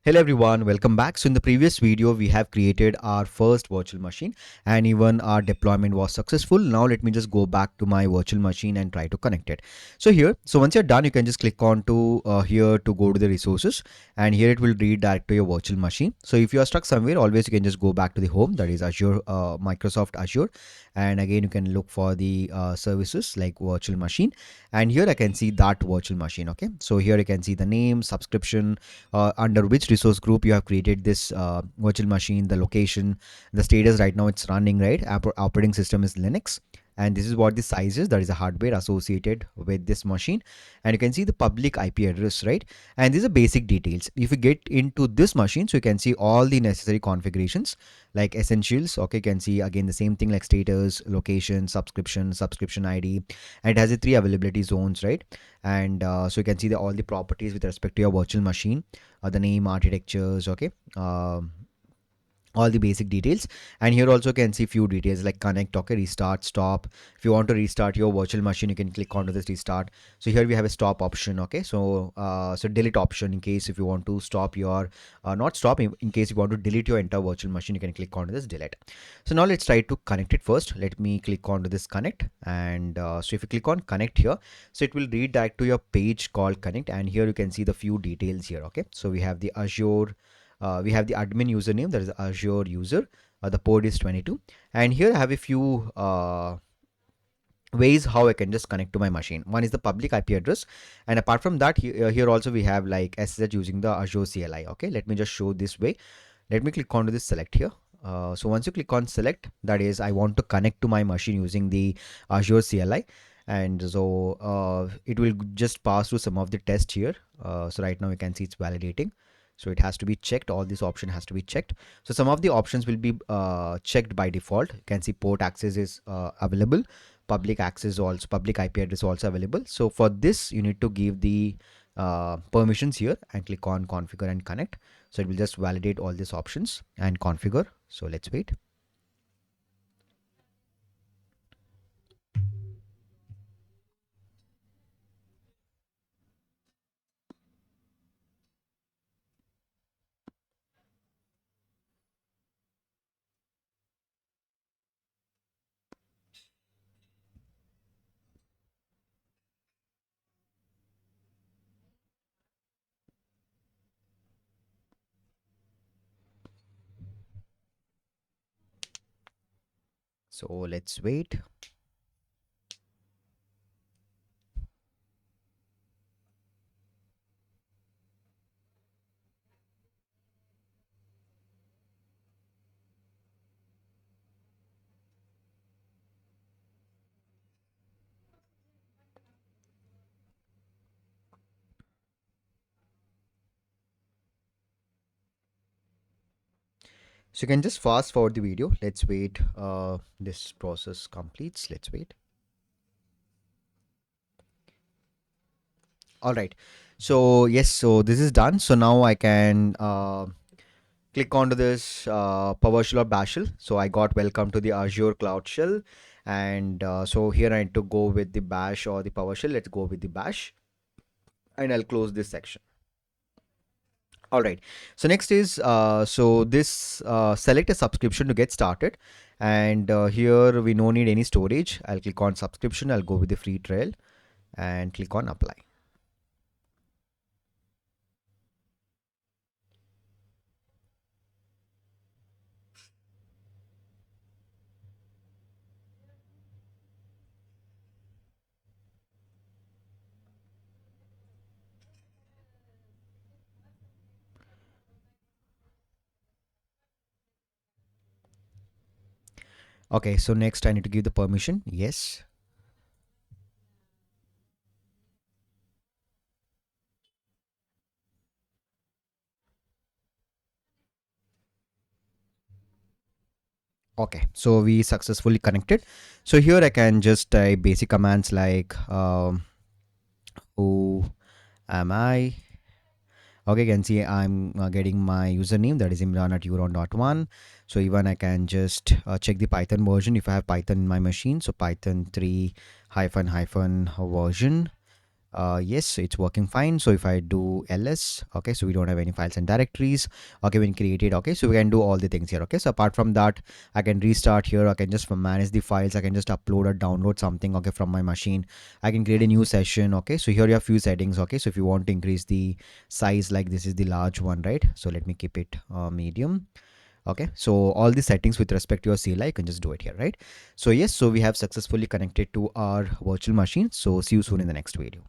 Hello everyone, welcome back. So in the previous video, we have created our first virtual machine and even our deployment was successful. Now let me just go back to my virtual machine and try to connect it. So once you're done, you can just click on to here to go to the resources, and here it will redirect to your virtual machine. So if you are stuck somewhere, always you can just go back to the home, that is Azure, Microsoft Azure. And again, you can look for the services like virtual machine. And here I can see that virtual machine. Okay. So here you can see the name, subscription, under which resource group you have created this virtual machine, the location, the status right now it's running, right? Operating system is Linux. And this is what the size is, that is a hardware associated with this machine. And you can see the public IP address, right? And these are basic details. If you get into this machine, so you can see all the necessary configurations like essentials. Okay, you can see again the same thing like status, location, subscription ID, and it has the three availability zones, right? And so you can see all the properties with respect to your virtual machine, the name, architectures, okay, all the basic details. And here also can see few details like connect, okay, restart, stop. If you want to restart your virtual machine, you can click onto this restart. So here we have a stop option, okay. So delete option in case if you want to stop your not stop, in case you want to delete your entire virtual machine, you can click onto this delete. So now let's try to connect it first. Let me click onto this connect. And so if you click on connect here, so it will redirect to your page called connect. And here you can see the few details here, okay. So we have the Azure, we have the admin username, that is Azure user. The port is 22. And here I have a few ways how I can just connect to my machine. One is the public IP address. And apart from that, here also we have like SSH using the Azure CLI. Okay, let me just show this way. Let me click onto this select here. So once you click on select, that is I want to connect to my machine using the Azure CLI. And so it will just pass through some of the tests here. So right now you can see it's validating. So it has to be checked. All this option has to be checked. So some of the options will be checked by default. You can see port access is available. Public access also, public IP address also available. So for this, you need to give the permissions here and click on configure and connect. So it will just validate all these options and configure. So let's wait. So let's wait. So you can just fast forward the video. Let's wait. This process completes. Let's wait. All right. So yes, so this is done. So now I can click onto this PowerShell or Bash shell. So I got welcome to the Azure Cloud Shell. And so here I need to go with the Bash or the PowerShell. Let's go with the Bash. And I'll close this section. All right. So next is so this select a subscription to get started. And here we no need any storage. I'll click on subscription. I'll go with the free trial and click on apply. Okay, so next I need to give the permission. Yes. Okay, so we successfully connected. So here I can just type basic commands like who am I? Okay, you can see I'm getting my username, that is Imran at Euron.1. So even I can just check the Python version if I have Python in my machine. So Python 3 hyphen hyphen version. Yes, it's working fine. So if I do ls, okay, so we don't have any files and directories. Okay, when created, okay, so we can do all the things here. Okay, so apart from that, I can restart here. I can just manage the files. I can just upload or download something, okay, from my machine. I can create a new session. Okay, so here you have few settings. Okay, so if you want to increase the size, like this is the large one, right? So let me keep it medium. Okay, so all the settings with respect to your CLI, you can just do it here, right? So yes, so we have successfully connected to our virtual machine. So see you soon in the next video.